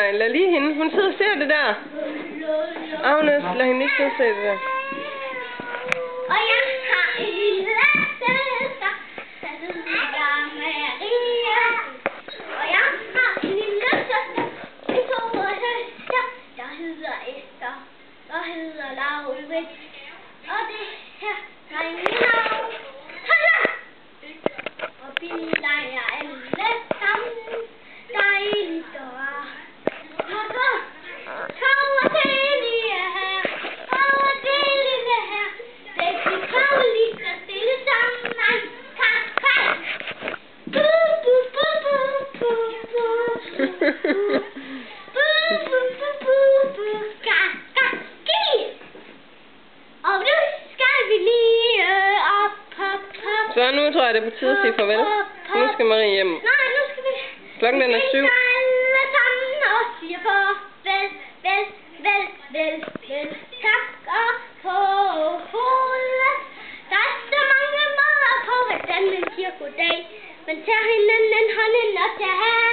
nej, lad lige hende. Hun sidder og ser det der. Agnes, lad hende ikke sidde og se det der. Og jeg har en lille søster, der hedder Maria. Og jeg har en lille søster, en store søster, der hedder Esther, og hedder Laurits. Og det her er min navn. Hala! Og vi leger alle sammen, dejligt og rart. Og så kommer det lige her, og det lille her. Det kan komme lige så stille sammen. Hej! Bu, bu, bu, bu, bu, bu. Bu, bu, bu, bu, bu. Ka, ka, ki. Og nu skal vi lige op. Så nu tror jeg, det er på tide at sige farvel. Nu skal Marie hjem. Nej, nu skal vi... Klokken den er 7. Vi alle sammen og siger farvel, vel. Tak og på hovedet. Der er så mange måder på, hvordan man siger goddag. Man tager hinanden hånden og tager